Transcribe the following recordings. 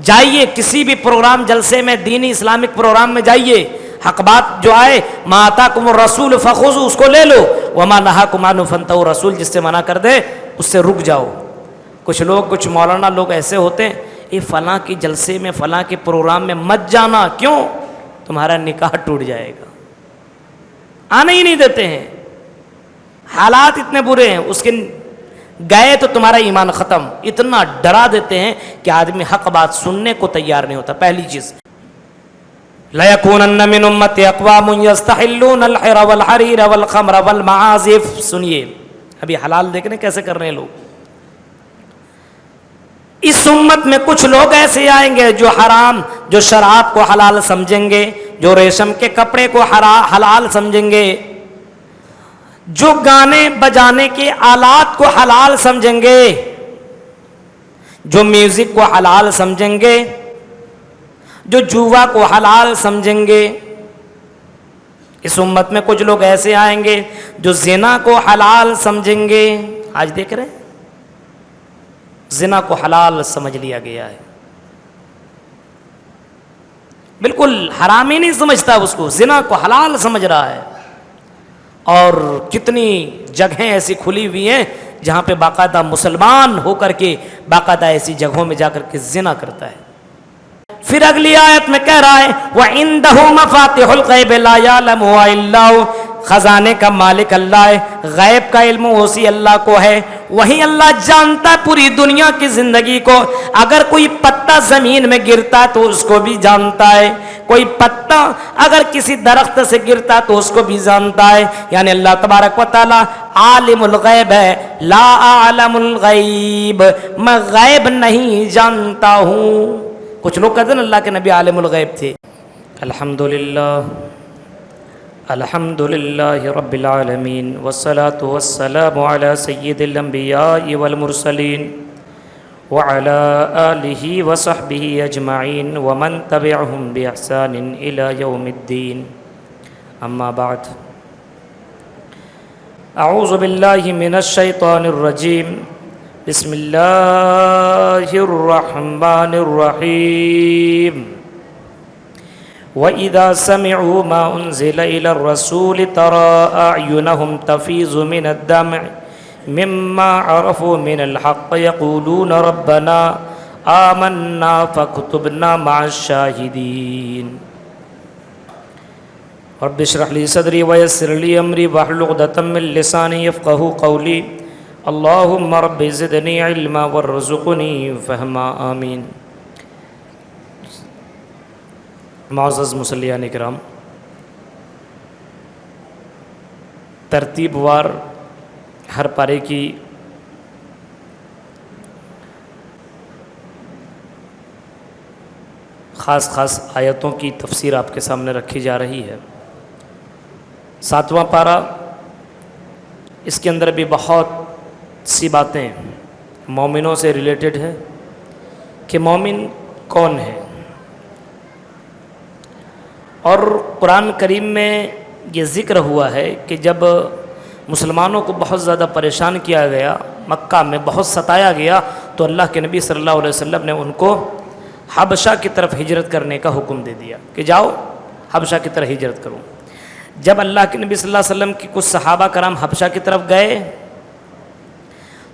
جائیے کسی بھی پروگرام جلسے میں، دینی اسلامک پروگرام میں جائیے، حق بات جو آئے ما آتاکم الرسول فخذوا اس کو لے لو، وما نہاکم عنہ فانتہوا رسول جس سے منع کر دے اس سے رک جاؤ۔ کچھ لوگ، کچھ مولانا لوگ ایسے ہوتے ہیں، یہ فلاں کی جلسے میں، فلاں کے پروگرام میں مت جانا، کیوں؟ تمہارا نکاح ٹوٹ جائے گا، آنے ہی نہیں دیتے ہیں، حالات اتنے برے ہیں، اس کے گئے تو تمہارا ایمان ختم، اتنا ڈرا دیتے ہیں کہ آدمی حق بات سننے کو تیار نہیں ہوتا۔ پہلی چیز لَيَكُونَنَّ مِنْ أُمَّتِي أَقْوَامٌ يَسْتَحِلُّونَ الْحِرَ وَالْحَرِيرَ وَالْخَمْرَ وَالْمَعَازِفَ۔ سنیے ابھی حلال دیکھنے کیسے کر رہے ہیں لوگ۔ اس امت میں کچھ لوگ ایسے آئیں گے جو حرام، جو شراب کو حلال سمجھیں گے، جو ریشم کے کپڑے کو حلال سمجھیں گے، جو گانے بجانے کے آلات کو حلال سمجھیں گے، جو میوزک کو حلال سمجھیں گے، جو جوا کو حلال سمجھیں گے۔ اس امت میں کچھ لوگ ایسے آئیں گے جو زنا کو حلال سمجھیں گے۔ آج دیکھ رہے ہیں زنا کو حلال سمجھ لیا گیا ہے، بالکل حرام ہی نہیں سمجھتا اس کو، زنا کو حلال سمجھ رہا ہے۔ اور کتنی جگہیں ایسی کھلی ہوئی ہیں جہاں پہ باقاعدہ مسلمان ہو کر کے باقاعدہ ایسی جگہوں میں جا کر کے زنا کرتا ہے۔ پھر اگلی آیت میں کہہ رہا ہے وَعِندَهُ مَفَاتِحُ الْغَيْبِ لَا يَعْلَمُهَا إِلَّا هُوَ، خزانے کا مالک اللہ ہے، غیب کا علم اسی اللہ کو ہے، وہی اللہ جانتا ہے پوری دنیا کی زندگی کو۔ اگر کوئی پتا زمین میں گرتا ہے تو اس کو بھی جانتا ہے، کوئی پتا اگر کسی درخت سے گرتا ہے تو اس کو بھی جانتا ہے۔ یعنی اللہ تبارک و تعالی عالم الغیب ہے، لا اعلم الغیب، میں غیب نہیں جانتا ہوں۔ کچھ لوگ کہتے ہیں اللہ کے نبی عالم الغیب تھے۔ الحمدللہ الحمدللہ رب العالمین والصلاة والسلام علی سید الانبیاء والمرسلین وعلى آلہ وصحبہ اجمعین ومن تبعہم بإحسان الى یوم الدین، اما بعد۔ اعوذ باللہ من الشیطان الرجیم، بسم اللہ الرحمن الرحیم۔ وَإِذَا سَمِعُوا مَا أُنزِلَ إِلَى الرَّسُولِ تَرَىٰ أَعْيُنَهُمْ تَفِيضُ مِنَ الدَّمْعِ مِمَّا عَرَفُوا مِنَ الْحَقِّ يَقُولُونَ رَبَّنَا آمَنَّا فَاكْتُبْنَا مَعَ الشَّاهِدِينَ۔ رب اشرح لي صدري ويسر لي أمري واحلل عقدة من لساني يفقهوا قولي، اللهم رب زدني علما وارزقني فهما، آمین۔ معزز مصلیان اکرام، ترتیب وار ہر پارے کی خاص خاص آیتوں کی تفسیر آپ کے سامنے رکھی جا رہی ہے۔ 7واں پارہ، اس کے اندر بھی بہت سی باتیں مومنوں سے ریلیٹڈ ہے کہ مومن کون ہے، اور قرآن کریم میں یہ ذکر ہوا ہے کہ جب مسلمانوں کو بہت زیادہ پریشان کیا گیا، مکہ میں بہت ستایا گیا، تو اللہ کے نبی صلی اللہ علیہ وسلم نے ان کو حبشہ کی طرف ہجرت کرنے کا حکم دے دیا کہ جاؤ حبشہ کی طرف ہجرت کرو۔ جب اللہ کے نبی صلی اللہ علیہ وسلم کی کچھ صحابہ کرام حبشہ کی طرف گئے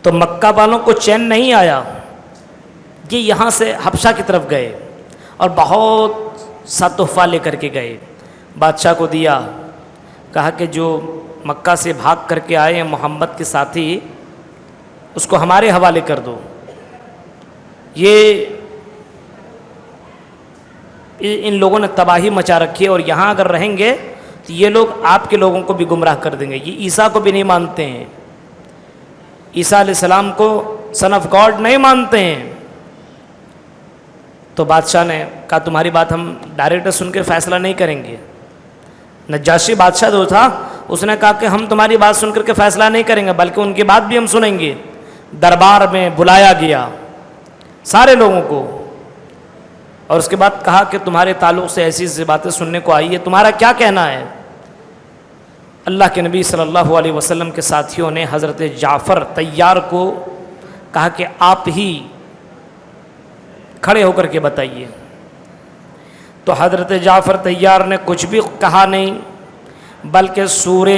تو مکہ والوں کو چین نہیں آیا کہ یہاں سے حبشہ کی طرف گئے، اور بہت سا تحفہ لے کر کے گئے، بادشاہ کو دیا، کہا کہ جو مکہ سے بھاگ کر کے آئے ہیں محمد کے ساتھی، اس کو ہمارے حوالے کر دو، یہ ان لوگوں نے تباہی مچا رکھی ہے، اور یہاں اگر رہیں گے تو یہ لوگ آپ کے لوگوں کو بھی گمراہ کر دیں گے۔ یہ عیسیٰ کو بھی نہیں مانتے ہیں، عیسیٰ علیہ السلام کو سن آف گاڈ نہیں مانتے ہیں۔ تو بادشاہ نے کہا تمہاری بات ہم ڈائریکٹ سن کے فیصلہ نہیں کریں گے۔ نجاشی بادشاہ جو تھا اس نے کہا کہ ہم تمہاری بات سن کر کے فیصلہ نہیں کریں گے، بلکہ ان کی بات بھی ہم سنیں گے۔ دربار میں بلایا گیا سارے لوگوں کو، اور اس کے بعد کہا کہ تمہارے تعلق سے ایسی ایسی باتیں سننے کو آئی ہے، تمہارا کیا کہنا ہے؟ اللہ کے نبی صلی اللہ علیہ وسلم کے ساتھیوں نے حضرت جعفر طیار کو کہا کہ آپ ہی کھڑے ہو کر کے بتائیے. تو حضرت جعفر طیار نے کچھ بھی کہا نہیں بلکہ سورہ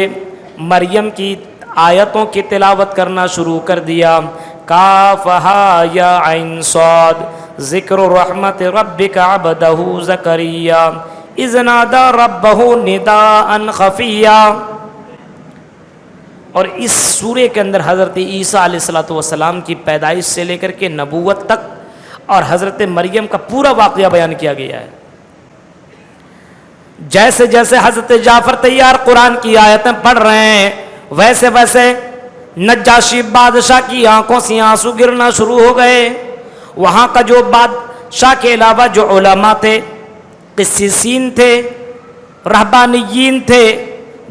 مریم کی آیتوں کی تلاوت کرنا شروع کر دیا. کاف ہا یا عین صاد ذکر رحمت ربک عبدہ زکریا اذ نادى ربہ نداء خفیا. اور اس سورے کے اندر حضرت عیسیٰ علیہ الصلوۃ والسلام کی پیدائش سے لے کر کے نبوت تک اور حضرت مریم کا پورا واقعہ بیان کیا گیا ہے. جیسے جیسے حضرت جعفر طیار قرآن کی آیتیں پڑھ رہے ہیں ویسے ویسے نجاشی بادشاہ کی آنکھوں سے آنسو گرنا شروع ہو گئے. وہاں کا جو بادشاہ کے علاوہ جو علماء تھے، قسیسین تھے، رہبانیین تھے،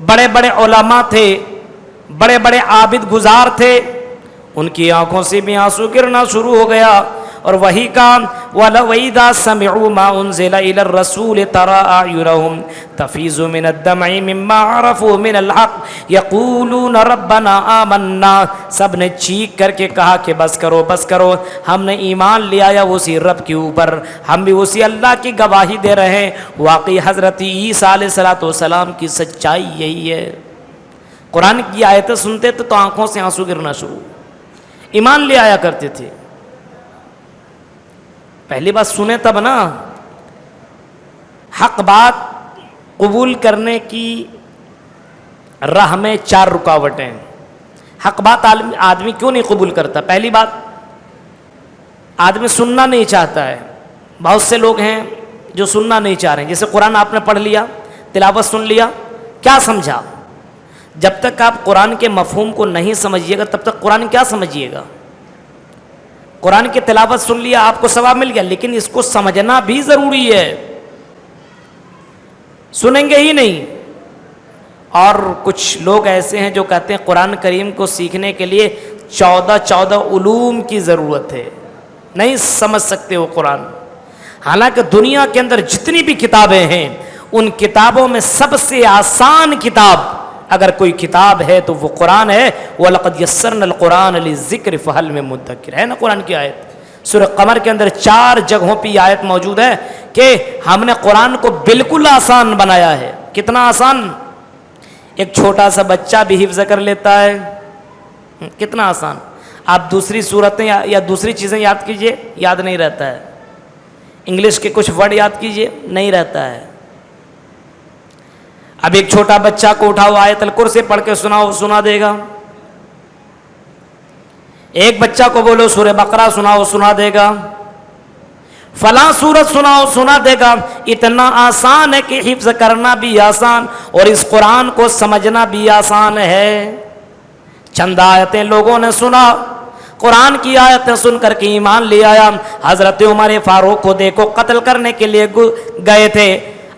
بڑے بڑے علماء تھے، بڑے بڑے عابد گزار تھے، ان کی آنکھوں سے بھی آنسو گرنا شروع ہو گیا. اور وہی کام وَإِذَا سَمِعُوا مَا أُنزِلَ إِلَى الرَّسُولِ تَرَىٰ أَعْيُنَهُمْ تَفِيضُ مِنَ الدَّمْعِ مِمَّا عَرَفُوا مِنَ الْحَقِّ يَقُولُونَ رَبَّنَا آمَنَّا. سب نے چیخ کر کے کہا کہ بس کرو بس کرو، ہم نے ایمان لے آیا اسی رب کے اوپر، ہم بھی اسی اللہ کی گواہی دے رہے ہیں. واقعی حضرت عیسیٰ علیہ الصلوۃ والسلام کی سچائی یہی ہے. قرآن کی آیتیں سنتے تھے تو آنکھوں سے آنسو گرنا شروع، ایمان لے آیا کرتے تھے. پہلی بات سنیں تب نا. حق بات قبول کرنے کی راہ میں 4 رکاوٹیں. حق بات آدمی کیوں نہیں قبول کرتا؟ پہلی بات، آدمی سننا نہیں چاہتا ہے. بہت سے لوگ ہیں جو سننا نہیں چاہ رہے ہیں. جیسے قرآن آپ نے پڑھ لیا، تلاوت سن لیا، کیا سمجھا؟ جب تک آپ قرآن کے مفہوم کو نہیں سمجھیے گا تب تک قرآن کیا سمجھیے گا؟ قرآن کی تلاوت سن لیا، آپ کو ثواب مل گیا، لیکن اس کو سمجھنا بھی ضروری ہے. سنیں گے ہی نہیں. اور کچھ لوگ ایسے ہیں جو کہتے ہیں قرآن کریم کو سیکھنے کے لیے 14 علوم کی ضرورت ہے، نہیں سمجھ سکتے وہ قرآن. حالانکہ دنیا کے اندر جتنی بھی کتابیں ہیں ان کتابوں میں سب سے آسان کتاب اگر کوئی کتاب ہے تو وہ قرآن ہے. وَلَقَدْ يَسَّرْنَا الْقُرْآنَ لِلذِّكْرِ فَهَلْ مِن مُدَّكِرٍ ہے نا قرآن کی آیت. سورہ قمر کے اندر 4 جگہوں پہ یہ آیت موجود ہے کہ ہم نے قرآن کو بالکل آسان بنایا ہے. کتنا آسان؟ ایک چھوٹا سا بچہ بھی حفظ کر لیتا ہے. کتنا آسان. آپ دوسری صورتیں یا دوسری چیزیں یاد کیجئے، یاد نہیں رہتا ہے. انگلش کے کچھ ورڈ یاد کیجئے، نہیں رہتا ہے. اب ایک چھوٹا بچہ کو اٹھاؤ آیت الکرسی پڑھ کے سناؤ، سنا دے گا. ایک بچہ کو بولو سورہ بقرہ سناؤ، سنا دے گا. فلاں سورت سناؤ، سنا دے گا. اتنا آسان ہے کہ حفظ کرنا بھی آسان اور اس قرآن کو سمجھنا بھی آسان ہے. چند آیتیں لوگوں نے سنا، قرآن کی آیتیں سن کر کے ایمان لے آیا. حضرت عمر فاروق کو دیکھو قتل کرنے کے لیے گئے تھے.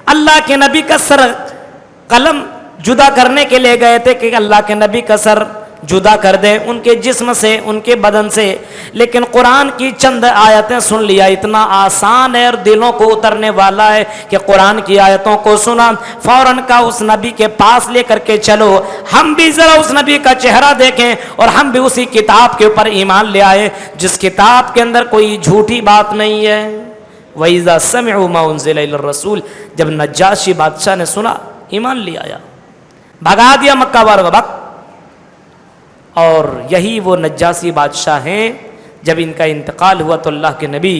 اللہ کے نبی کا سر قلم جدا کرنے کے لیے گئے تھے کہ اللہ کے نبی کا سر جدا کر دیں ان کے جسم سے، ان کے بدن سے. لیکن قرآن کی چند آیتیں سن لیا. اتنا آسان ہے اور دلوں کو اترنے والا ہے کہ قرآن کی آیتوں کو سنا، فوراً کا اس نبی کے پاس لے کر کے چلو، ہم بھی ذرا اس نبی کا چہرہ دیکھیں اور ہم بھی اسی کتاب کے اوپر ایمان لے آئے جس کتاب کے اندر کوئی جھوٹی بات نہیں ہے. وَإِذَا سَمِعُوا مَا أُنزِلَ إِلَى الرَّسُولِ جب نجاشی بادشاہ نے سنا ایمان لے آیا، بھگا دیا مکہ والوں کو بھگ. اور یہی وہ نجاشی بادشاہ ہیں جب ان کا انتقال ہوا تو اللہ کے نبی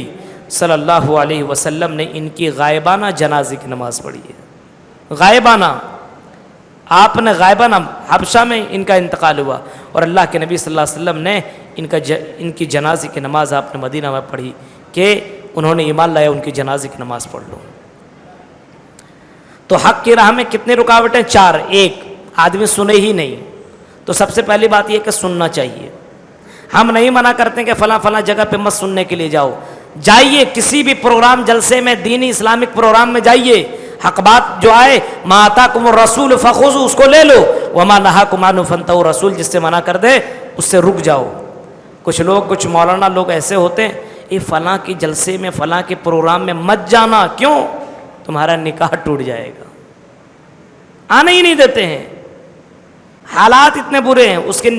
صلی اللہ علیہ وسلم نے ان کی غائبانہ جنازے کی نماز پڑھی ہے. غائبانہ، آپ نے غائبانہ حبشہ میں ان کا انتقال ہوا اور اللہ کے نبی صلی اللہ علیہ وسلم نے ان کی جنازے کی نماز آپ نے مدینہ میں پڑھی کہ انہوں نے ایمان لایا، ان کی جنازے کی نماز پڑھ لو. تو حق کی راہ میں کتنے رکاوٹیں؟ 4. ایک، آدمی سنے ہی نہیں. تو سب سے پہلی بات یہ کہ سننا چاہیے. ہم نہیں منع کرتے کہ فلاں فلاں جگہ پہ مت سننے کے لیے جاؤ، جائیے کسی بھی پروگرام جلسے میں، دینی اسلامک پروگرام میں جائیے. حق بات جو آئے، ما آتاکم الرسول فخذوا اس کو لے لو، وما نہاکم عنہ فانتہوا رسول جس سے منع کر دے اس سے رک جاؤ. کچھ مولانا لوگ ایسے ہوتے ہیں، یہ فلاں کی جلسے میں، فلاں کے پروگرام میں مت جانا. کیوں؟ تمہارا نکاح ٹوٹ جائے گا. آنے ہی نہیں دیتے ہیں. حالات اتنے برے ہیں. اس کے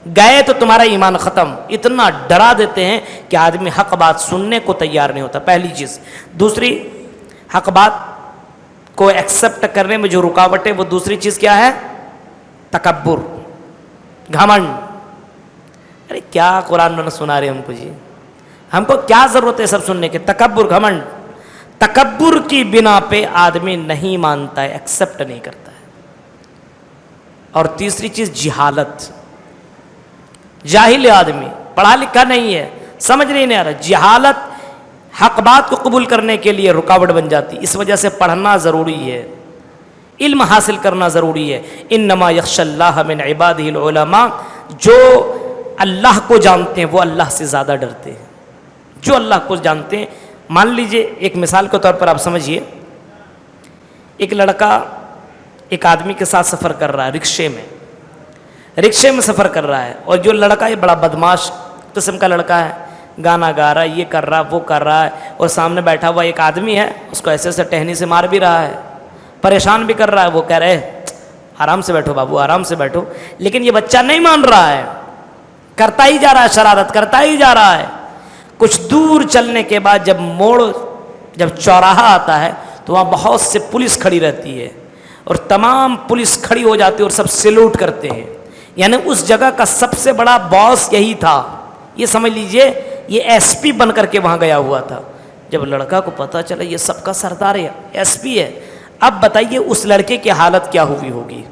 گئے تو تمہارا ایمان ختم. اتنا ڈرا دیتے ہیں کہ آدمی حق بات سننے کو تیار نہیں ہوتا. پہلی چیز. دوسری, حق بات کو ایکسپٹ کرنے میں جو رکاوٹ ہے وہ دوسری چیز کیا ہے؟ تکبر, گھمنڈ. ارے کیا قرآن میں سنا رہے ہم کو جی, ہم کو کیا ضرورت ہے سب سننے کے؟ تکبر, گھمنڈ. تکبر کی بنا پہ آدمی نہیں مانتا ہے, ایکسپٹ نہیں کرتا ہے. اور تیسری چیز جہالت. جاہل آدمی, پڑھا لکھا نہیں ہے, سمجھ نہیں آ رہا. جہالت حق بات کو قبول کرنے کے لیے رکاوٹ بن جاتی. اس وجہ سے پڑھنا ضروری ہے, علم حاصل کرنا ضروری ہے. انما یخشی اللہ من عبادہ العلماء, جو اللہ کو جانتے ہیں وہ اللہ سے زیادہ ڈرتے ہیں. جو اللہ کو جانتے ہیں, مان لیجئے ایک مثال کے طور پر آپ سمجھیے, ایک لڑکا ایک آدمی کے ساتھ سفر کر رہا ہے, رکشے میں سفر کر رہا ہے, اور جو لڑکا یہ بڑا بدماش قسم کا لڑکا ہے, گانا گا رہا ہے, یہ کر رہا وہ کر رہا ہے, اور سامنے بیٹھا ہوا ایک آدمی ہے, اس کو ایسے ایسے ٹہنی سے مار بھی رہا ہے, پریشان بھی کر رہا ہے. وہ کہہ رہے آرام سے بیٹھو بابو, آرام سے بیٹھو. لیکن یہ بچہ نہیں مان رہا ہے, کرتا ہی جا رہا ہے, شرارت کرتا ہی جا رہا ہے. کچھ دور چلنے کے بعد جب چوراہا آتا ہے تو وہاں بہت سے پولیس کھڑی رہتی ہے, اور تمام پولیس کھڑی ہو جاتی ہے اور سب سیلوٹ کرتے ہیں. یعنی اس جگہ کا سب سے بڑا باس یہی تھا. یہ سمجھ لیجئے یہ ایس پی بن کر کے وہاں گیا ہوا تھا. جب لڑکا کو پتا چلا یہ سب کا سردار ہے, ایس پی ہے, اب بتائیے اس لڑکے کی حالت کیا ہوئی ہوگی.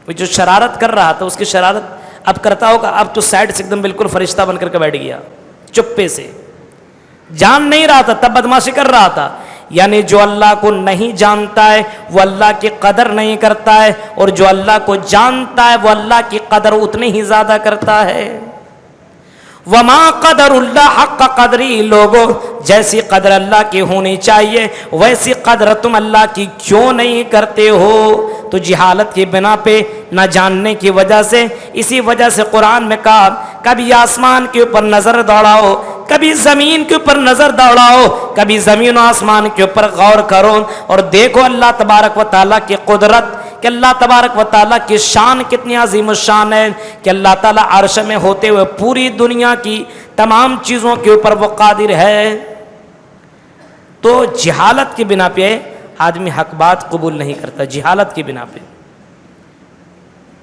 وہ جو شرارت کر رہا تھا اس کی شرارت اب کرتا ہوگا, اب تو سائڈ سے ایک دم بالکل فرشتہ بن کر کے بیٹھ گیا, چپے سے. جان نہیں رہا تھا, تب بدماشی کر رہا تھا. یعنی جو اللہ کو نہیں جانتا ہے وہ اللہ کی قدر نہیں کرتا ہے, اور جو اللہ کو جانتا ہے وہ اللہ کی قدر اتنی ہی زیادہ کرتا ہے. وما قدر اللہ حق قدری, لوگوں جیسی قدر اللہ کی ہونی چاہیے ویسی قدر تم اللہ کی کیوں نہیں کرتے ہو؟ تو جہالت کی بنا پہ, نہ جاننے کی وجہ سے. اسی وجہ سے قرآن میں کہا کبھی آسمان کے اوپر نظر دوڑاؤ, کبھی زمین کے اوپر نظر دوڑاؤ, کبھی زمین و آسمان کے اوپر غور کرو اور دیکھو اللہ تبارک و تعالیٰ کی قدرت, کہ اللہ تبارک و تعالیٰ کی شان کتنی عظیم الشان ہے, کہ اللہ تعالیٰ عرش میں ہوتے ہوئے پوری دنیا کی تمام چیزوں کے اوپر وہ قادر ہے. تو جہالت کی بنا پہ آدمی حق بات قبول نہیں کرتا, جہالت کی بنا پہ.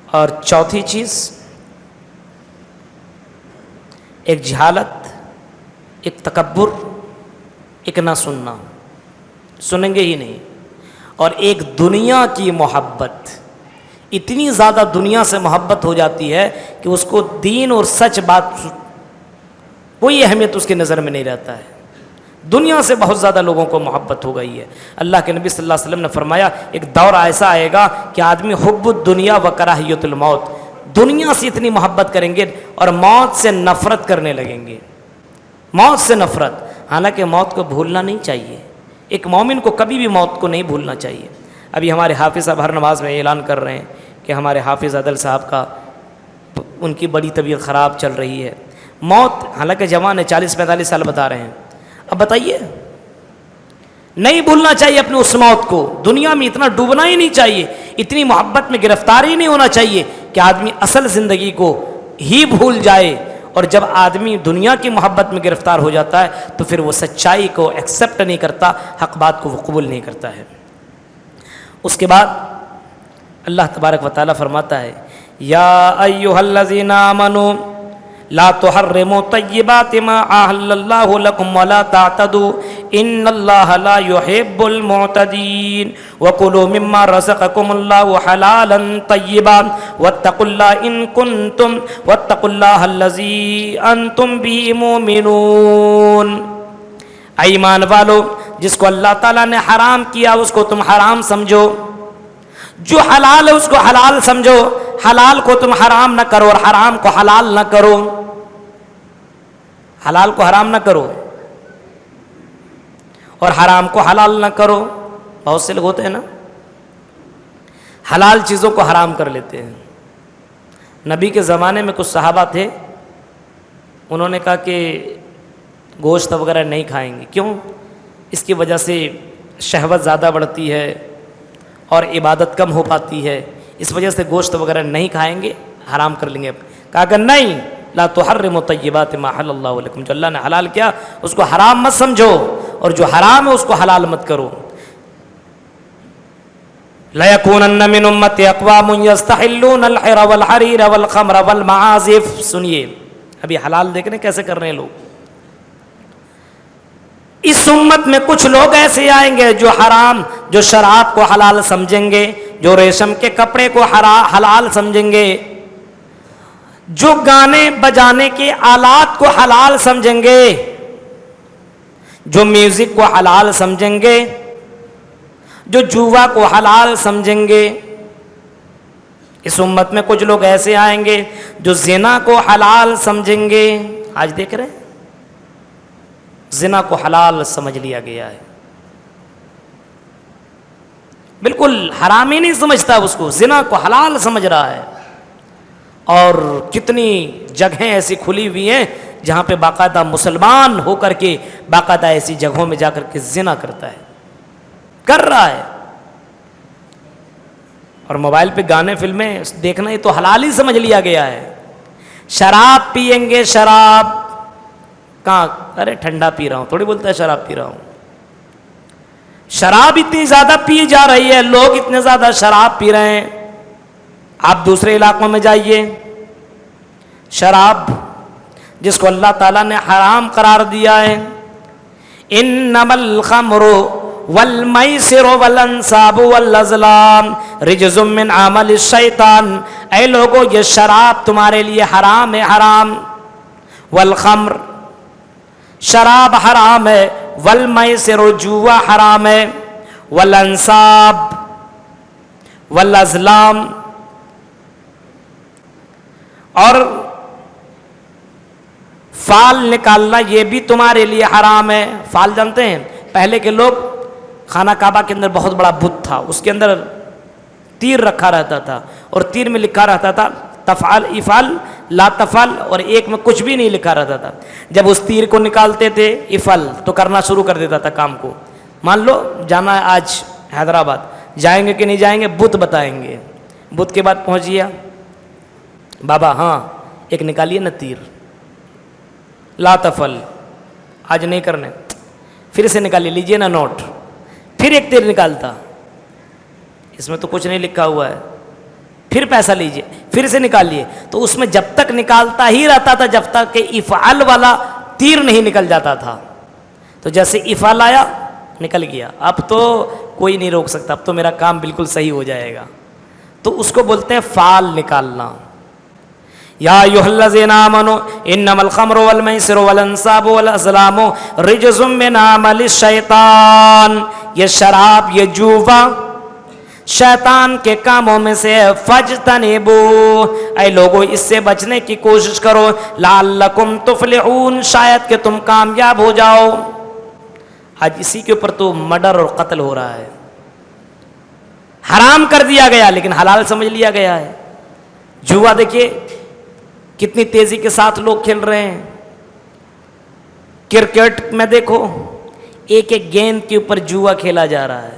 اور چوتھی چیز, ایک جہالت, ایک تکبر, ایک نہ سننا, سنیں گے ہی نہیں, اور ایک دنیا کی محبت. اتنی زیادہ دنیا سے محبت ہو جاتی ہے کہ اس کو دین اور سچ بات کوئی اہمیت اس کی نظر میں نہیں رہتا ہے. دنیا سے بہت زیادہ لوگوں کو محبت ہو گئی ہے. اللہ کے نبی صلی اللہ علیہ وسلم نے فرمایا ایک دور ایسا آئے گا کہ آدمی حب الدنیا و کراہیت الموت, دنیا سے اتنی محبت کریں گے اور موت سے نفرت کرنے لگیں گے, موت سے نفرت. حالانکہ موت کو بھولنا نہیں چاہیے, ایک مومن کو کبھی بھی موت کو نہیں بھولنا چاہیے. ابھی ہمارے حافظ صاحب ہر نماز میں اعلان کر رہے ہیں کہ ہمارے حافظ عدل صاحب کا ان کی بڑی طبیعت خراب چل رہی ہے. موت حالانکہ جوان ہے, 40-45 سال بتا رہے ہیں. اب بتائیے, نہیں بھولنا چاہیے اپنے اس موت کو, دنیا میں اتنا ڈوبنا ہی نہیں چاہیے, اتنی محبت میں گرفتار ہی نہیں ہونا چاہیے کہ آدمی اصل زندگی کو ہی بھول جائے. اور جب آدمی دنیا کی محبت میں گرفتار ہو جاتا ہے تو پھر وہ سچائی کو ایکسیپٹ نہیں کرتا, حق بات کو وہ قبول نہیں کرتا ہے. اس کے بعد اللہ تبارک و تعالیٰ فرماتا ہے یا ایھا الذین آمنوا لا تحرموا طیبات ما احل اللہ لکم ولا تعتدوا ان اللہ لا يحب المعتدین وکلوا مما رزقکم اللہ حلالا طیبا واتقوا اللہ ان کنتم واتقوا اللہ الذی انتم به مؤمنون. ایمان والو, جس کو اللہ تعالیٰ نے حرام کیا اس کو تم حرام سمجھو, جو حلال ہے اس کو حلال سمجھو, حلال کو تم حرام نہ کرو اور حرام کو حلال نہ کرو, حلال کو حرام نہ کرو اور حرام کو حلال نہ کرو. بہت سے لوگ ہوتے ہیں نا حلال چیزوں کو حرام کر لیتے ہیں. نبی کے زمانے میں کچھ صحابہ تھے, انہوں نے کہا کہ گوشت وغیرہ نہیں کھائیں گے. کیوں؟ اس کی وجہ سے شہوت زیادہ بڑھتی ہے اور عبادت کم ہو پاتی ہے, اس وجہ سے گوشت وغیرہ نہیں کھائیں گے, حرام کر لیں گے. کہا کہ نہیں، لا تحرموا طیبات ما حل اللہ لکم، جو اللہ نے حلال کیا اس کو حرام مت سمجھو، اور جو حرام ہے اس کو حلال مت کرو۔ لَيَكُونَنَّ مِنْ أُمَّتِي أَقْوَامٌ يَسْتَحِلُّونَ الْحِرَ وَالْحَرِيرَ وَالْخَمْرَ وَالْمَعَازِفَ۔ سنیے ابھی حلال دیکھ رہے ہیں کیسے کر رہے ہیں لوگ۔ اس امت میں کچھ لوگ ایسے آئیں گے جو حرام، جو شراب کو حلال سمجھیں گے، جو ریشم کے کپڑے کو حلال سمجھیں گے، جو گانے بجانے کے آلات کو حلال سمجھیں گے، جو میوزک کو حلال سمجھیں گے، جو جوا کو حلال سمجھیں گے۔ اس امت میں کچھ لوگ ایسے آئیں گے جو زنا کو حلال سمجھیں گے۔ آج دیکھ رہے ہیں زنا کو حلال سمجھ لیا گیا ہے، بالکل حرام ہی نہیں سمجھتا اس کو، زنا کو حلال سمجھ رہا ہے۔ اور کتنی جگہیں ایسی کھلی ہوئی ہیں جہاں پہ باقاعدہ مسلمان ہو کر کے باقاعدہ ایسی جگہوں میں جا کر کے زنا کرتا ہے، کر رہا ہے۔ اور موبائل پہ گانے فلمیں دیکھنا یہ تو حلال ہی سمجھ لیا گیا ہے۔ شراب پیئیں گے، شراب کہاں، ارے ٹھنڈا پی رہا ہوں، تھوڑی بولتا ہے شراب پی رہا ہوں۔ شراب اتنی زیادہ پی جا رہی ہے، لوگ اتنے زیادہ شراب پی رہے ہیں۔ آپ دوسرے علاقوں میں جائیے، شراب جس کو اللہ تعالیٰ نے حرام قرار دیا ہے، انما الخمر والمیسر والانصاب والازلام رجز من عمل الشیطان، اے لوگو یہ شراب تمہارے لیے حرام ہے، حرام۔ والخمر شراب حرام ہے، والمیسر جوا حرام ہے، والانصاب والازلام، اور فال نکالنا یہ بھی تمہارے لیے حرام ہے۔ فال جانتے ہیں، پہلے کے لوگ خانہ کعبہ کے اندر بہت بڑا بت تھا، اس کے اندر تیر رکھا رہتا تھا، اور تیر میں لکھا رہتا تھا تفعل افعل لا تفعل، اور ایک میں کچھ بھی نہیں لکھا رہتا تھا۔ جب اس تیر کو نکالتے تھے افعل تو کرنا شروع کر دیتا تھا کام کو۔ مان لو جانا ہے آج حیدرآباد، جائیں گے کہ نہیں جائیں گے، بت بتائیں گے۔ بت کے بعد پہنچ گیا، بابا ہاں ایک نکالیے نا تیر، لا تفعل آج نہیں کرنے، پھر سے نکالیے، لیجئے نا نوٹ، پھر ایک تیر نکالتا، اس میں تو کچھ نہیں لکھا ہوا ہے، پھر پیسہ لیجئے، پھر سے نکالیے، تو اس میں جب تک نکالتا ہی رہتا تھا جب تک کہ افعل والا تیر نہیں نکل جاتا تھا۔ تو جیسے افعل آیا نکل گیا، اب تو کوئی نہیں روک سکتا، اب تو میرا کام بالکل صحیح ہو جائے گا، تو اس کو بولتے ہیں فال نکالنا۔ یا ایھا الذین آمنوا انما الخمر والمیسر والانصاب والازلام رجز من عمل الشیطان، یہ شراب، یہ جوا شیطان کے کاموں میں سے، فاجتنبوا، اے لوگوں اس سے بچنے کی کوشش کرو، لعلکم تفلحون، شاید کہ تم کامیاب ہو جاؤ۔ آج اسی کے اوپر تو مرڈر اور قتل ہو رہا ہے، حرام کر دیا گیا لیکن حلال سمجھ لیا گیا ہے۔ جوا دیکھیے کتنی تیزی کے ساتھ لوگ کھیل رہے ہیں۔ کرکٹ میں دیکھو ایک ایک گیند کے اوپر جوا کھیلا جا رہا ہے۔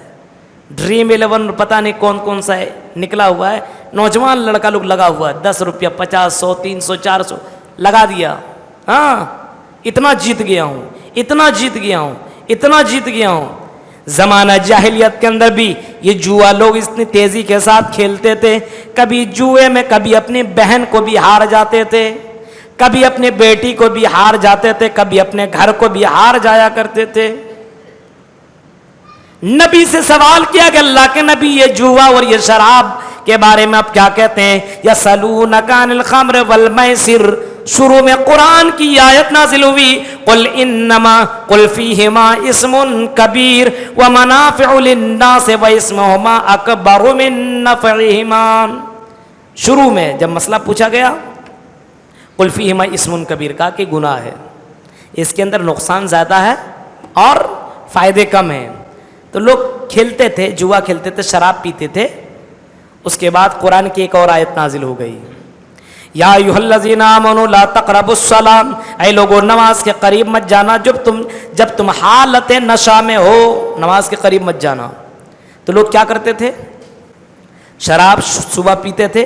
ڈریم 11 پتہ نہیں کون کون سا ہے نکلا ہوا ہے، نوجوان لڑکا لوگ لگا ہوا ہے، 10 روپیہ 50 100 300 400 لگا دیا، ہاں اتنا جیت گیا ہوں، اتنا جیت گیا ہوں، اتنا جیت گیا ہوں۔ زمانہ جاہلیت کے اندر بھی یہ جوا لوگ اتنی تیزی کے ساتھ کھیلتے تھے، کبھی جوئے میں کبھی اپنی بہن کو بھی ہار جاتے تھے، کبھی اپنے بیٹی کو بھی ہار جاتے تھے، کبھی اپنے گھر کو بھی ہار جایا کرتے تھے۔ نبی سے سوال کیا کہ اللہ کے نبی یہ جوا اور یہ شراب کے بارے میں آپ کیا کہتے ہیں؟ یسألونک عن الخمر والمیسر، شروع میں قرآن کی آیت نازل ہوئی، قل فیہما اسم کبیر ومنافع للناس واسمہما اکبر من نفعہما۔ شروع میں جب مسئلہ پوچھا گیا، قل فیہما اسم کبیر، کہا کہ گناہ ہے، اس کے اندر نقصان زیادہ ہے اور فائدے کم ہیں۔ تو لوگ کھیلتے تھے، جوا کھیلتے تھے، شراب پیتے تھے۔ اس کے بعد قرآن کی ایک اور آیت نازل ہو گئی، یا ایھا الذین آمنوا لا تقربوا الصلاۃ، اے لوگوں نماز کے قریب مت جانا جب تم حالت نشہ میں ہو، نماز کے قریب مت جانا۔ تو لوگ کیا کرتے تھے؟ شراب صبح پیتے تھے،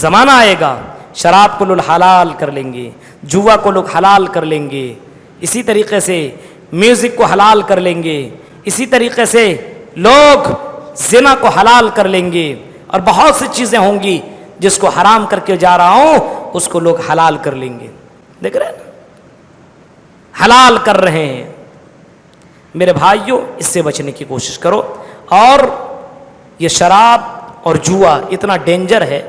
زمانہ آئے گا شراب کو لوگ حلال کر لیں گے، جوا کو لوگ حلال کر لیں گے، اسی طریقے سے میوزک کو حلال کر لیں گے، اسی طریقے سے لوگ زنا کو حلال کر لیں گے، اور بہت سی چیزیں ہوں گی جس کو حرام کر کے جا رہا ہوں اس کو لوگ حلال کر لیں گے. دیکھ رہے ہیں نا، حلال کر رہے ہیں. میرے بھائیوں اس سے بچنے کی کوشش کرو. اور یہ شراب اور جوا اتنا ڈینجر ہے،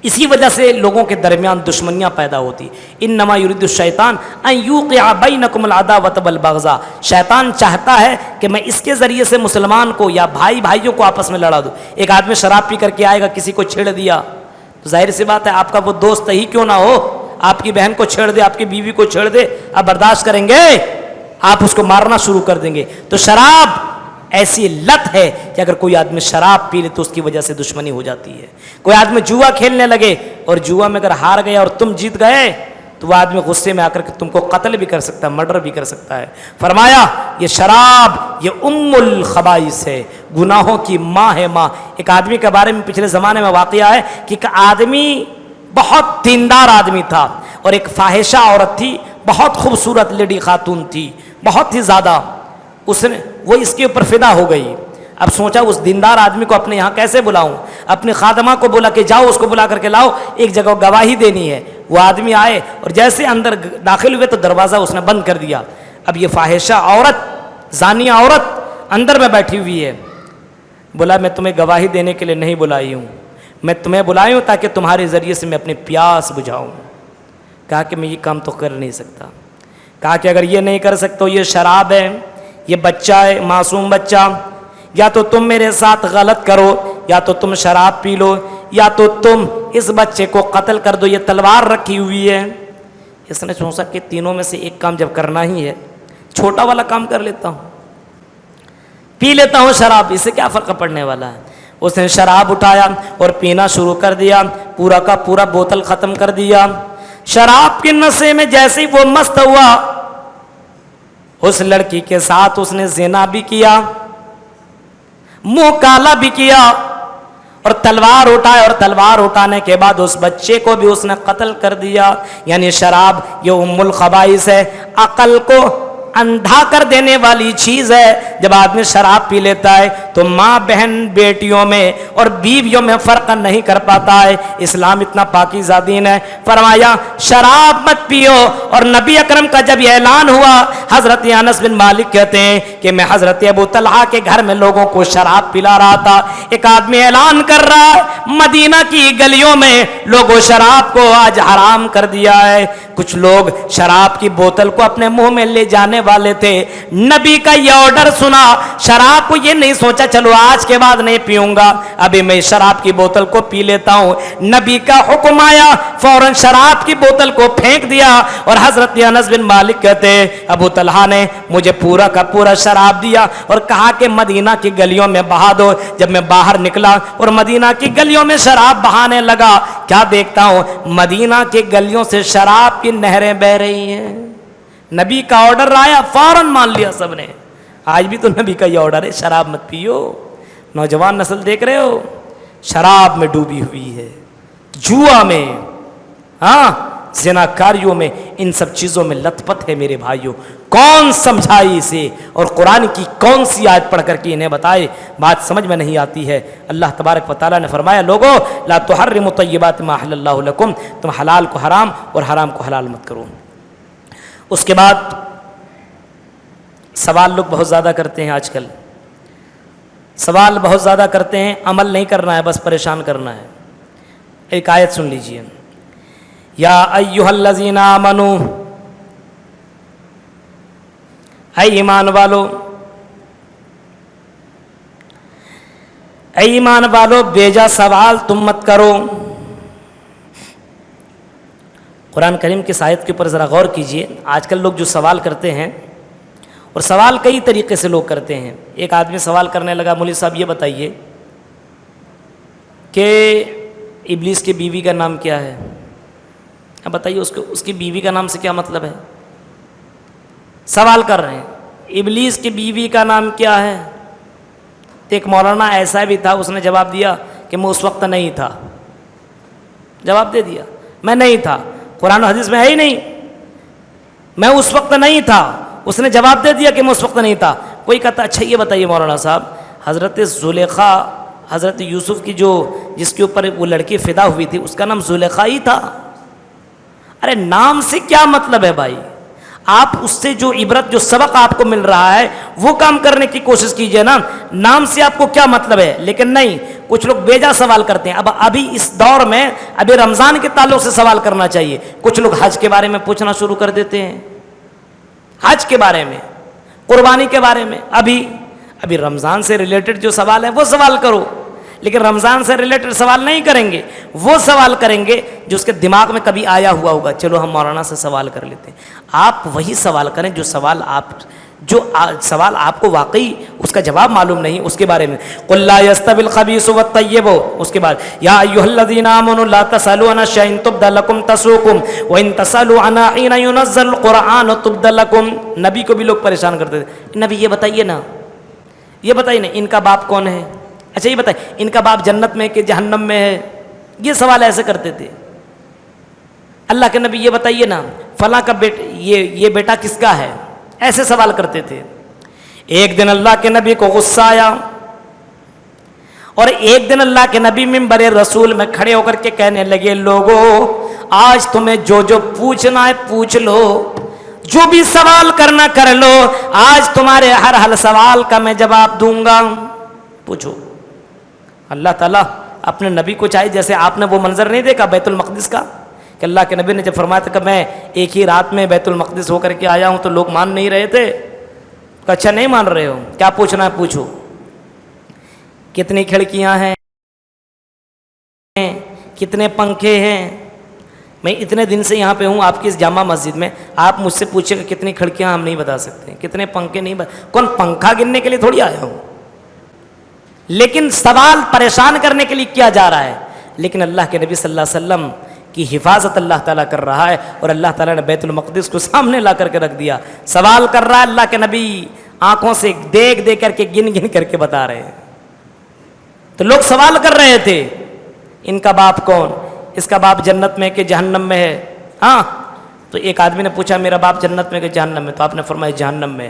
اسی وجہ سے لوگوں کے درمیان دشمنیاں پیدا ہوتی. انما یرید الشیطان ان یوقع بینکم العداوۃ والبغضاء، شیطان چاہتا ہے کہ میں اس کے ذریعے سے مسلمان کو یا بھائی بھائیوں کو آپس میں لڑا دوں. ایک آدمی شراب پی کر کے آئے گا، کسی کو چھیڑ دیا تو ظاہر سی بات ہے آپ کا وہ دوست ہی کیوں نہ ہو، آپ کی بہن کو چھیڑ دے، آپ کی بیوی کو چھیڑ دے، آپ برداشت کریں گے؟ آپ اس کو مارنا شروع کر دیں گے. تو شراب ایسی لت ہے کہ اگر کوئی آدمی شراب پی لے تو اس کی وجہ سے دشمنی ہو جاتی ہے. کوئی آدمی جوا کھیلنے لگے اور جوا میں اگر ہار گیا اور تم جیت گئے تو وہ آدمی غصے میں آ کر کے تم کو قتل بھی کر سکتا ہے، مرڈر بھی کر سکتا ہے. فرمایا یہ شراب یہ ام الخبائث ہے، گناہوں کی ماں ہے ماں. ایک آدمی کے بارے میں پچھلے زمانے میں واقعہ ہے کہ ایک آدمی بہت دیندار آدمی تھا اور ایک فاحشہ عورت تھی، بہت خوبصورت لیڈی خاتون تھی، بہت ہی زیادہ. وہ اس کے اوپر فدا ہو گئی. اب سوچا اس دیندار آدمی کو اپنے یہاں کیسے بلاؤں، اپنی خادمہ کو بولا کہ جاؤ اس کو بلا کر کے لاؤ، ایک جگہ گواہی دینی ہے. وہ آدمی آئے اور جیسے اندر داخل ہوئے تو دروازہ اس نے بند کر دیا. اب یہ فاحشہ عورت، زانیہ عورت اندر میں بیٹھی ہوئی ہے. بولا میں تمہیں گواہی دینے کے لیے نہیں بلائی ہوں، میں تمہیں بلائی ہوں تاکہ تمہارے ذریعے سے میں اپنی پیاس بجھاؤں. کہا کہ میں یہ کام تو کر نہیں سکتا. کہا کہ اگر یہ نہیں کر سکتا، یہ شراب ہے، یہ بچہ ہے، معصوم بچہ، یا تو تم میرے ساتھ غلط کرو، یا تو تم شراب پی لو، یا تو تم اس بچے کو قتل کر دو. یہ تلوار رکھی ہوئی ہے. اس نے سوچا کہ تینوں میں سے ایک کام جب کرنا ہی ہے، چھوٹا والا کام کر لیتا ہوں، پی لیتا ہوں شراب، اس سے کیا فرق پڑنے والا ہے. اس نے شراب اٹھایا اور پینا شروع کر دیا، پورا کا پورا بوتل ختم کر دیا. شراب کے نشے میں جیسے ہی وہ مست ہوا، اس لڑکی کے ساتھ اس نے زنا بھی کیا، منہ کالا بھی کیا، اور تلوار اٹھائے، اور تلوار اٹھانے کے بعد اس بچے کو بھی اس نے قتل کر دیا. یعنی شراب یہ ام الخبائث ہے، عقل کو اندھا کر دینے والی چیز ہے. جب آدمی شراب پی لیتا ہے تو ماں بہن بیٹیوں میں اور بیویوں میں فرق نہیں کر پاتا ہے. اسلام اتنا پاکیزہ دین ہے. فرمایا شراب مت پیو. اور نبی اکرم کا جب یہ اعلان ہوا، حضرت انس بن مالک کہتے ہیں کہ میں حضرت ابو طلحہ کے گھر میں لوگوں کو شراب پلا رہا تھا. ایک آدمی اعلان کر رہا ہے مدینہ کی گلیوں میں لوگوں شراب کو آج حرام کر دیا ہے. کچھ لوگ شراب کی بوتل کو اپنے منہ میں لے جانے والے تھے. نبی کا یہ آرڈر سنا، شراب کو یہ نہیں سوچا چلو آج کے بعد نہیں پیوں گا، ابھی میں شراب کی بوتل کو پی لیتا ہوں. نبی کا حکم آیا، فوراً شراب کی بوتل کو پھینک دیا. اور حضرت انس بن مالک کہتے ہیں ابو طلحہ نے مجھے پورا کا پورا شراب دیا اور کہا کہ مدینہ کی گلیوں میں بہا دو. جب میں باہر نکلا اور مدینہ کی گلیوں میں شراب بہانے لگا، کیا دیکھتا ہوں مدینہ کی گلیوں سے شراب کی نہریں بہ رہی ہیں. نبی کا آرڈر آیا، فوراً مان لیا سب نے. آج بھی تو نبی کا یہ آرڈر ہے شراب مت پیو. نوجوان نسل دیکھ رہے ہو شراب میں ڈوبی ہوئی ہے، جوا میں، ہاں زناکاریوں میں، ان سب چیزوں میں لت پت ہے. میرے بھائیوں کون سمجھائی اسے، اور قرآن کی کون سی آیت پڑھ کر کے انہیں بتائے، بات سمجھ میں نہیں آتی ہے. اللہ تبارک و تعالیٰ نے فرمایا لوگو لا تحرموا طیبات ما احل اللہ لکم، تم حلال کو حرام اور حرام کو حلال مت کرو. اس کے بعد سوال لوگ بہت زیادہ کرتے ہیں آج کل، سوال بہت زیادہ کرتے ہیں، عمل نہیں کرنا ہے، بس پریشان کرنا ہے. ایک آیت سن لیجئے، یا ایھا الذین آمنوا، اے ایمان والو، اے ایمان والو بیجا سوال تم مت کرو. قرآن کریم کی آیت کے اوپر ذرا غور کیجئے. آج کل لوگ جو سوال کرتے ہیں، اور سوال کئی طریقے سے لوگ کرتے ہیں. ایک آدمی سوال کرنے لگا مولوی صاحب یہ بتائیے کہ ابلیس کی بیوی کا نام کیا ہے؟ اب بتائیے اس کی بیوی کا نام سے کیا مطلب ہے؟ سوال کر رہے ہیں ابلیس کی بیوی کا نام کیا ہے؟ تو ایک مولانا ایسا بھی تھا، اس نے جواب دیا کہ میں اس وقت نہیں تھا. جواب دے دیا میں نہیں تھا، قرآن و حدیث میں ہے ہی نہیں، میں اس وقت نہیں تھا. اس نے جواب دے دیا کہ میں اس وقت نہیں تھا. کوئی کہتا اچھا یہ بتائیے مولانا صاحب، حضرت زلیخا حضرت یوسف کی جس کے اوپر وہ لڑکی فدا ہوئی تھی اس کا نام زلیخا ہی تھا. ارے نام سے کیا مطلب ہے بھائی؟ آپ اس سے جو عبرت جو سبق آپ کو مل رہا ہے وہ کام کرنے کی کوشش کیجئے نا. نام سے آپ کو کیا مطلب ہے؟ لیکن نہیں، کچھ لوگ بیجا سوال کرتے ہیں. ابھی اس دور میں ابھی رمضان کے تعلق سے سوال کرنا چاہیے. کچھ لوگ حج کے بارے میں پوچھنا شروع کر دیتے ہیں، حج کے بارے میں، قربانی کے بارے میں. ابھی رمضان سے ریلیٹڈ جو سوال ہے وہ سوال کرو، لیکن رمضان سے ریلیٹڈ سوال نہیں کریں گے. وہ سوال کریں گے جو اس کے دماغ میں کبھی آیا ہوا ہوگا. چلو ہم مولانا سے سوال کر لیتے ہیں. آپ وہی سوال کریں جو سوال آپ کو واقعی اس کا جواب معلوم نہیں اس کے بارے میں. قل لا يستوي الخبيث والطيب. اس کے بعد یا ایھا الذین آمنوا لا تسألوا عن شیء تبد لكم تسؤکم وان تسألوا عنه حين ينزل القرآن تبد لكم. نبی کو بھی لوگ پریشان کرتے تھے، نبی یہ بتائیے نا ان کا باپ کون ہے؟ اچھا یہ بتائیے ان کا باپ جنت میں کہ جہنم میں ہے؟ یہ سوال ایسے کرتے تھے. اللہ کے نبی یہ بتائیے نا فلاں کا یہ بیٹا کس کا ہے؟ ایسے سوال کرتے تھے. ایک دن اللہ کے نبی کو غصہ آیا اور ایک دن اللہ کے نبی منبر رسول میں کھڑے ہو کر کے کہنے لگے لوگوں آج تمہیں جو پوچھنا ہے پوچھ لو، جو بھی سوال کرنا کر لو، آج تمہارے ہر سوال کا میں جواب دوں گا، پوچھو. اللہ تعالیٰ اپنے نبی کو چاہے، جیسے آپ نے وہ منظر نہیں دیکھا بیت المقدس کا کہ اللہ کے نبی نے جب فرمایا تھا کہ میں ایک ہی رات میں بیت المقدس ہو کر کے آیا ہوں تو لوگ مان نہیں رہے تھے. تو اچھا نہیں مان رہے ہو، کیا پوچھنا ہے پوچھو. کتنی کھڑکیاں ہیں، کتنے پنکھے ہیں؟ میں اتنے دن سے یہاں پہ ہوں آپ کی اس جامع مسجد میں، آپ مجھ سے پوچھے کہ کتنی کھڑکیاں، ہم نہیں بتا سکتے. کتنے پنکھے نہیں کون پنکھا گننے کے لیے تھوڑی آیا ہوں، لیکن سوال پریشان کرنے کے لیے کیا جا رہا ہے. لیکن اللہ کے نبی صلی اللہ علیہ وسلم کی حفاظت اللہ تعالیٰ کر رہا ہے اور اللہ تعالیٰ نے بیت المقدس کو سامنے لا کر کے رکھ دیا. سوال کر رہا ہے اللہ کے نبی آنکھوں سے دیکھ کر کے گن کر کے بتا رہے ہیں. تو لوگ سوال کر رہے تھے ان کا باپ کون؟ اس کا باپ جنت میں کہ جہنم میں ہے؟ ہاں. تو ایک آدمی نے پوچھا میرا باپ جنت میں کہ جہنم میں؟ تو آپ نے فرمایا جہنم میں.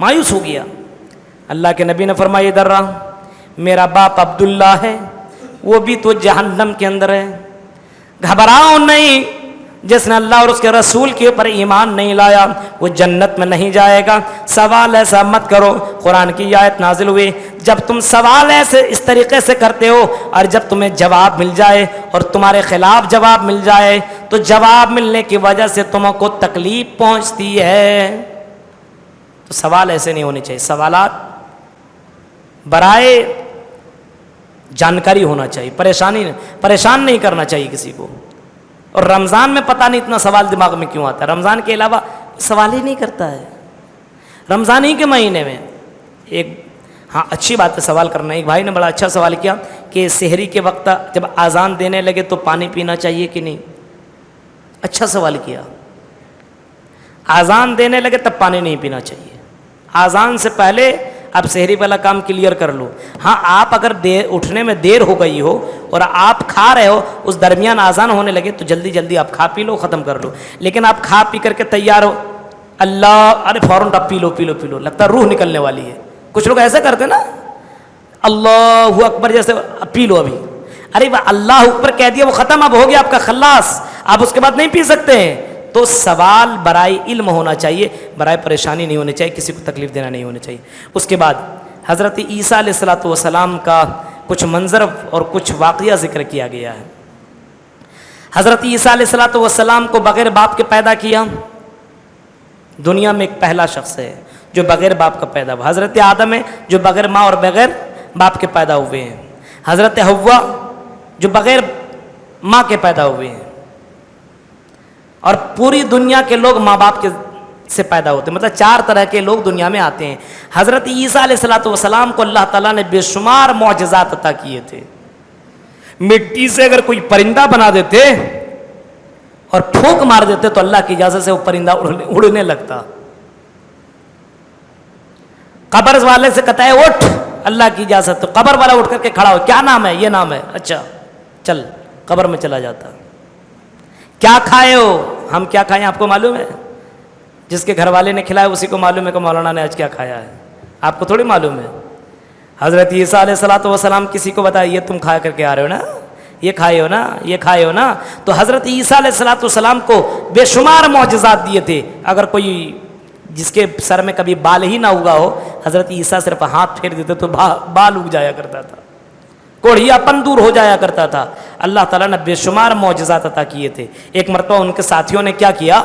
مایوس ہو گیا. اللہ کے نبی نے فرمایا ادھر رہا، میرا باپ عبداللہ ہے، وہ بھی تو جہنم کے اندر ہے. گھبراؤ نہیں، جس نے اللہ اور اس کے رسول کے اوپر ایمان نہیں لایا وہ جنت میں نہیں جائے گا. سوال ایسا مت کرو. قرآن کی آیت نازل ہوئی، جب تم سوال ایسے اس طریقے سے کرتے ہو اور جب تمہیں جواب مل جائے اور تمہارے خلاف جواب مل جائے تو جواب ملنے کی وجہ سے تم کو تکلیف پہنچتی ہے. تو سوال ایسے نہیں ہونے چاہیے. سوالات برائے جانکاری ہونا چاہیے، پریشان نہیں کرنا چاہیے کسی کو. اور رمضان میں پتہ نہیں اتنا سوال دماغ میں کیوں آتا ہے. رمضان کے علاوہ سوال ہی نہیں کرتا ہے. رمضان ہی کے مہینے میں اچھی بات ہے سوال کرنا. ایک بھائی نے بڑا اچھا سوال کیا کہ سحری کے وقت جب اذان دینے لگے تو پانی پینا چاہیے کہ نہیں. اچھا سوال کیا. اذان دینے لگے تب پانی نہیں پینا چاہیے. اذان سے پہلے اب سحری والا کام کلیئر کر لو. ہاں آپ اگر اٹھنے میں دیر ہو گئی ہو اور آپ کھا رہے ہو اس درمیان اذان ہونے لگے تو جلدی آپ کھا پی لو، ختم کر لو. لیکن آپ کھا پی کر کے تیار ہو ارے فوراً اب پی لو، لگتا ہے روح نکلنے والی ہے. کچھ لوگ ایسا کرتے نا اللہ اکبر جیسے پی لو ابھی. ارے اللہ اکبر کہہ دیا وہ ختم، اب ہو گیا آپ کا خلاص، آپ اس کے بعد نہیں پی سکتے ہیں. تو سوال برائے علم ہونا چاہیے، برائے پریشانی نہیں ہونی چاہیے، کسی کو تکلیف دینا نہیں ہونا چاہیے. اس کے بعد حضرت عیسیٰ علیہ الصلوۃ والسلام کا کچھ منظر اور کچھ واقعہ ذکر کیا گیا ہے. حضرت عیسیٰ علیہ الصلوۃ والسلام کو بغیر باپ کے پیدا کیا. دنیا میں ایک پہلا شخص ہے جو بغیر باپ کا پیدا ہوا. حضرت آدم ہے جو بغیر ماں اور بغیر باپ کے پیدا ہوئے ہیں. حضرت حوا جو بغیر ماں کے پیدا ہوئے ہیں. اور پوری دنیا کے لوگ ماں باپ کے سے پیدا ہوتے ہیں، مطلب 4 طرح کے لوگ دنیا میں آتے ہیں. حضرت عیسیٰ علیہ الصلوۃ والسلام کو اللہ تعالیٰ نے بے شمار معجزات عطا کیے تھے. مٹی سے اگر کوئی پرندہ بنا دیتے اور پھونک مار دیتے تو اللہ کی اجازت سے وہ پرندہ اڑنے لگتا. قبر والے سے کہتا ہے اٹھ، اللہ کی اجازت، تو قبر والا اٹھ کر کے کھڑا ہو، کیا نام ہے؟ یہ نام ہے. اچھا چل قبر میں چلا جاتا. کیا کھائے ہو؟ ہم کیا کھائے آپ کو معلوم ہے؟ جس کے گھر والے نے کھلایا اسی کو معلوم ہے کہ مولانا نے آج کیا کھایا ہے. آپ کو تھوڑی معلوم ہے. حضرت عیسیٰ علیہ الصلوۃ والسلام کسی کو بتایا یہ تم کھا کر کے آ رہے ہو نا, یہ کھائے ہو نا, یہ کھائے ہو نا. تو حضرت عیسیٰ علیہ الصلوۃ والسلام کو بے شمار معجزات دیے تھے. اگر کوئی جس کے سر میں کبھی بال ہی نہ اگا ہو, حضرت عیسیٰ صرف ہاتھ پھیر دیتے تو بال اگ جایا کرتا تھا, کوڑھیا پن دور ہو جایا کرتا تھا. اللہ تعالیٰ نے بے شمار معجزات عطا کیے تھے. ایک مرتبہ ان کے ساتھیوں نے کیا کیا,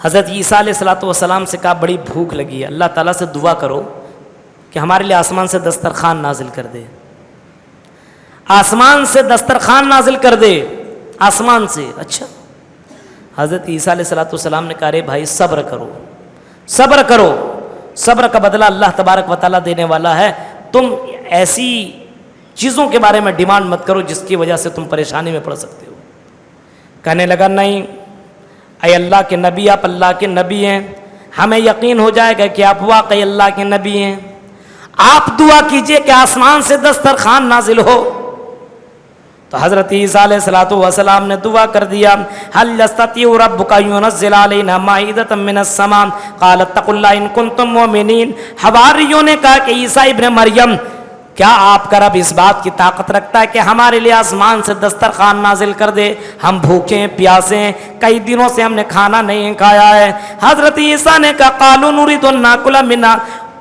حضرت عیسیٰ علیہ الصلوۃ والسلام سے کہا بڑی بھوک لگی ہے, اللہ تعالیٰ سے دعا کرو کہ ہمارے لیے آسمان سے دسترخوان نازل کر دے, آسمان سے دسترخوان نازل کر دے, آسمان سے. اچھا, حضرت عیسیٰ علیہ الصلوۃ والسلام نے کہا رے بھائی صبر کرو, صبر کرو, صبر کا بدلہ اللہ تبارک و تعالیٰ دینے والا ہے. تم ایسی چیزوں کے بارے میں ڈیمانڈ مت کرو جس کی وجہ سے تم پریشانی میں پڑ سکتے ہو. کہنے لگا نہیں اے اللہ کے نبی, آپ اللہ کے نبی ہیں, ہمیں یقین ہو جائے گا کہ آپ واقعی اللہ کے نبی ہیں. آپ دعا کیجئے کہ آسمان سے دسترخوان نازل ہو. تو حضرت عیسیٰ علیہ الصلوۃ والسلام نے دعا کر دیا, هل يستطيع ربك ينزل علينا مائدة من السماء قال اتقوا الله ان كنتم مؤمنين. حواریوں نے کہا کہ عیسیٰ ابن مریم کیا آپ کا رب اس بات کی طاقت رکھتا ہے کہ ہمارے لیے آسمان سے دسترخوان نازل کر دے؟ ہم بھوکے ہیں, پیاسے ہیں, کئی دنوں سے ہم نے کھانا نہیں کھایا ہے. حضرت عیسیٰ نے کہا قالوا نريد ان ناكل منها,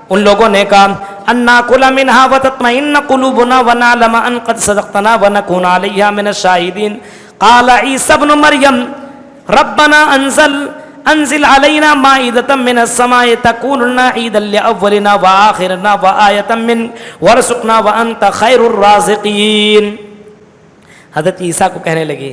ان لوگوں نے کہا ان ناكل منها وتطمئن قلوبنا ونعلم ان قد صدقتنا ونكون عليها من الشاهدين. قال عيسى ابن مريم ربنا انزل علينا مائدة من السماء تكون لنا عيدا لأولنا وآخرنا وآية منك وارزقنا وأنت خير الرازقين. حضرت عیسیٰ کو کہنے لگے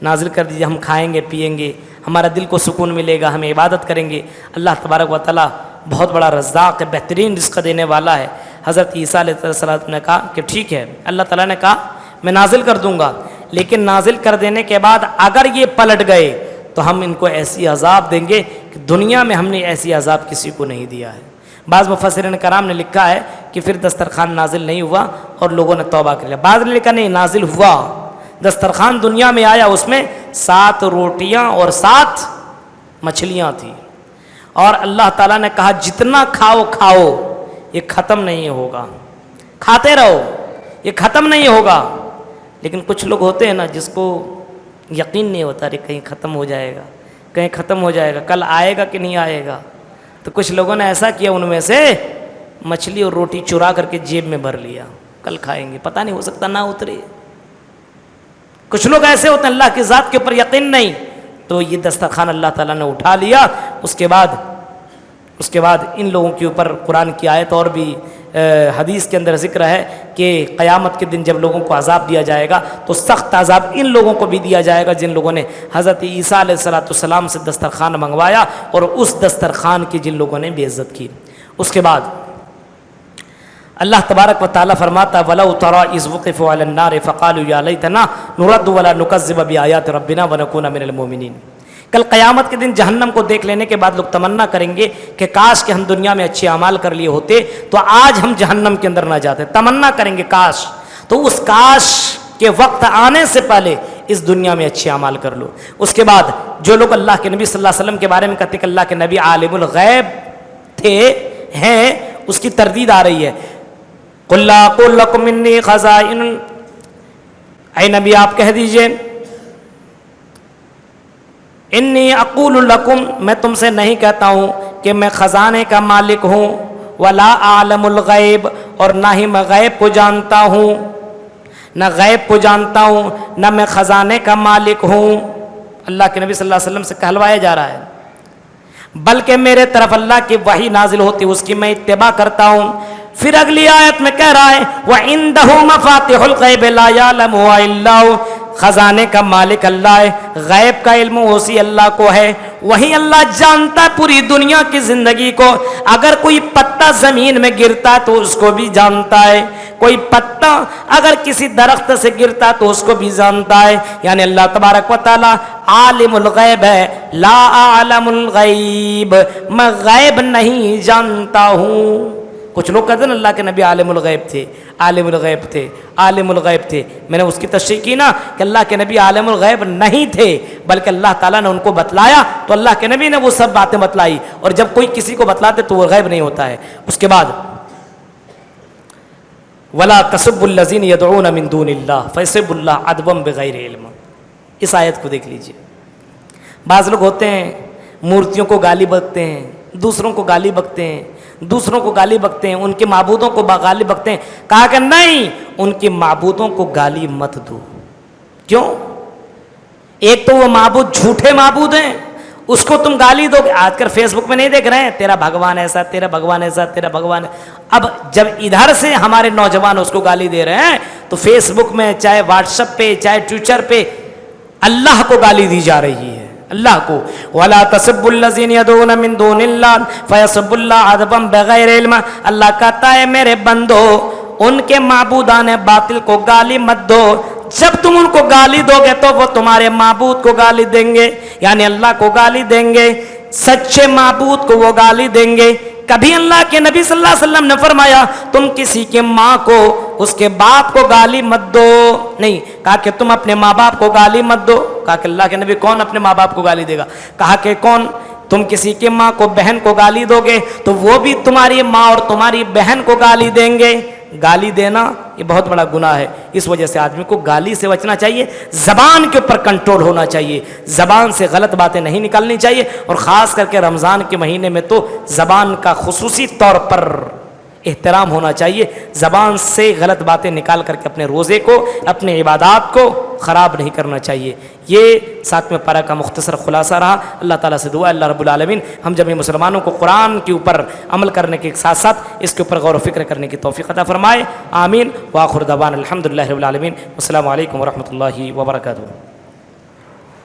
نازل کر دیجیے, ہم کھائیں گے پیئیں گے, ہمارا دل کو سکون ملے گا, ہم عبادت کریں گے. اللہ تبارک و تعالیٰ بہت بڑا رزاق ہے, بہترین رزق دینے والا ہے. حضرت عیسیٰ علیہ السلام نے کہا کہ ٹھیک ہے. اللہ تعالیٰ نے کہا میں نازل کر دوں گا, لیکن نازل کر دینے کے بعد اگر یہ پلٹ گئے تو ہم ان کو ایسی عذاب دیں گے کہ دنیا میں ہم نے ایسی عذاب کسی کو نہیں دیا ہے. بعض مفسرین کرام نے لکھا ہے کہ پھر دسترخوان نازل نہیں ہوا اور لوگوں نے توبہ کر لیا. بعض نے لکھا نہیں نازل ہوا, دسترخوان دنیا میں آیا, اس میں 7 روٹیاں اور 7 مچھلیاں تھیں, اور اللہ تعالیٰ نے کہا جتنا کھاؤ کھاؤ, یہ ختم نہیں ہوگا, کھاتے رہو, یہ ختم نہیں ہوگا. لیکن کچھ لوگ ہوتے ہیں نا جس کو یقین نہیں ہوتا کہ کہیں ختم ہو جائے گا, کہیں ختم ہو جائے گا, کل آئے گا کہ نہیں آئے گا. تو کچھ لوگوں نے ایسا کیا, ان میں سے مچھلی اور روٹی چرا کر کے جیب میں بھر لیا, کل کھائیں گے, پتہ نہیں ہو سکتا نہ اترے. کچھ لوگ ایسے ہوتے ہیں اللہ کی ذات کے اوپر یقین نہیں, تو یہ دسترخوان اللہ تعالیٰ نے اٹھا لیا. اس کے بعد ان لوگوں کے اوپر قرآن کی آیت اور بھی حدیث کے اندر ذکر ہے کہ قیامت کے دن جب لوگوں کو عذاب دیا جائے گا تو سخت عذاب ان لوگوں کو بھی دیا جائے گا جن لوگوں نے حضرت عیسیٰ علیہ السلام سے دسترخوان منگوایا اور اس دسترخوان کی جن لوگوں نے بے عزت کی. اس کے بعد اللہ تبارک و تعالیٰ فرماتا وَلَوْ تَرَىٰ إِذْ وُقِفُوا عَلَى النَّارِ فَقَالُوا يَا لَيْتَنَا نُرَدُّ وَلَا نُكَذِّبَ بِآيَاتِ رَبِّنَا وَنَكُونَ مِنَ الْمُؤْمِنِينَ. کل قیامت کے دن جہنم کو دیکھ لینے کے بعد لوگ تمنا کریں گے کہ کاش کہ ہم دنیا میں اچھے اعمال کر لیے ہوتے تو آج ہم جہنم کے اندر نہ جاتے. تمنا کریں گے کاش. تو اس کاش کے وقت آنے سے پہلے اس دنیا میں اچھے اعمال کر لو. اس کے بعد جو لوگ اللہ کے نبی صلی اللہ علیہ وسلم کے بارے میں کہتے کہ اللہ کے نبی عالم الغیب تھے ہیں, اس کی تردید آ رہی ہے. قُلْ لَا أَقُولُ لَكُمْ إِنِّي خَزَائِنُ, اے نبی آپ کہہ دیجئے انی اقول لکم, میں تم سے نہیں کہتا ہوں کہ میں خزانے کا مالک ہوں, ولا اعلم الغیب, اور نہ ہی میں غیب کو جانتا ہوں, نہ غیب کو جانتا ہوں, نہ میں خزانے کا مالک ہوں. اللہ کے نبی صلی اللہ علیہ وسلم سے کہلوایا جا رہا ہے, بلکہ میرے طرف اللہ کی وحی نازل ہوتی اس کی میں اتباع کرتا ہوں. پھر اگلی آیت میں کہہ رہا ہے وَعِندَهُ مَفَاتِحُ الْغَيْبِ لَا يَعْلَمُهَا إِلَّا هُوَ, خزانے کا مالک اللہ ہے, غیب کا علم اسی اللہ کو ہے, وہی اللہ جانتا ہے پوری دنیا کی زندگی کو. اگر کوئی پتا زمین میں گرتا ہے تو اس کو بھی جانتا ہے, کوئی پتا اگر کسی درخت سے گرتا تو اس کو بھی جانتا ہے. یعنی اللہ تبارک و تعالی عالم الغیب ہے, لا اعلم الغیب, میں غیب نہیں جانتا ہوں. کچھ لوگ کہتے ہیں نا اللہ کے نبی عالم الغیب تھے، عالم الغیب تھے، عالم الغیب تھے. میں نے اس کی تشریح کی نا کہ اللہ کے نبی عالم الغیب نہیں تھے، بلکہ اللہ تعالیٰ نے ان کو بتلایا تو اللہ کے نبی نے وہ سب باتیں بتلائی. اور جب کوئی کسی کو بتلاتے تو وہ غیب نہیں ہوتا ہے. اس کے بعد وَلَا تَسُبُّوا الَّذِينَ يَدْعُونَ مِن دُونِ اللَّهِ فَيَسُبُّوا اللَّهَ عَدْوًا بِغَيْرِ عِلْمٍ. اس آیت کو دیکھ لیجئے. بعض لوگ ہوتے ہیں مورتیوں کو گالی بکتے ہیں، دوسروں کو گالی بکتے ہیں، دوسروں کو گالی بکتے ہیں، ان کے معبودوں کو گالی بکتے ہیں. کہا کہ نہیں، ان کے معبودوں کو گالی مت دو. کیوں؟ ایک تو وہ معبود جھوٹے معبود ہیں، اس کو تم گالی دو گے. آج کل فیس بک میں نہیں دیکھ رہے ہیں تیرا بھگوان ایسا، تیرا بھگوان ایسا، تیرا بھگوان. اب جب ادھر سے ہمارے نوجوان اس کو گالی دے رہے ہیں تو فیس بک میں چاہے واٹس ایپ پہ چاہے ٹویٹر پہ اللہ کو گالی دی جا رہی ہے، اللہ کو. وَلَا تَسُبُّوا الَّذِينَ يَدْعُونَ مِن دُونِ اللَّهِ فَيَسُبُّوا اللَّهَ عَدْوًا بِغَيْرِ عِلْمٍ. اللہ کہتا ہے میرے بندو ان کے معبودان باطل کو گالی مت دو. جب تم ان کو گالی دو گے تو وہ تمہارے معبود کو گالی دیں گے، یعنی اللہ کو گالی دیں گے، سچے معبود کو وہ گالی دیں گے. کبھی اللہ کے نبی صلی اللہ علیہ وسلم نے فرمایا تم کسی کے ماں کو، اس کے باپ کو گالی مت دو. نہیں کہا کہ تم اپنے ماں باپ کو گالی مت دو. کہا کہ اللہ کے نبی کون اپنے ماں باپ کو گالی دے گا؟ کہا کہ کون؟ تم کسی کے ماں کو بہن کو گالی دو گے تو وہ بھی تمہاری ماں اور تمہاری بہن کو گالی دیں گے. گالی دینا یہ بہت بڑا گناہ ہے. اس وجہ سے آدمی کو گالی سے بچنا چاہیے، زبان کے اوپر کنٹرول ہونا چاہیے، زبان سے غلط باتیں نہیں نکالنی چاہیے. اور خاص کر کے رمضان کے مہینے میں تو زبان کا خصوصی طور پر احترام ہونا چاہیے. زبان سے غلط باتیں نکال کر کے اپنے روزے کو، اپنے عبادات کو خراب نہیں کرنا چاہیے. یہ 7ویں پارہ کا مختصر خلاصہ رہا. اللہ تعالیٰ سے دعا اللہ رب العالمین ہم جب مسلمانوں کو قرآن کے اوپر عمل کرنے کے ساتھ ساتھ اس کے اوپر غور و فکر کرنے کی توفیق عطا فرمائے. آمین. وآخر دعوانا الحمدللہ رب العالمین. السلام علیکم ورحمۃ اللہ وبرکاتہ.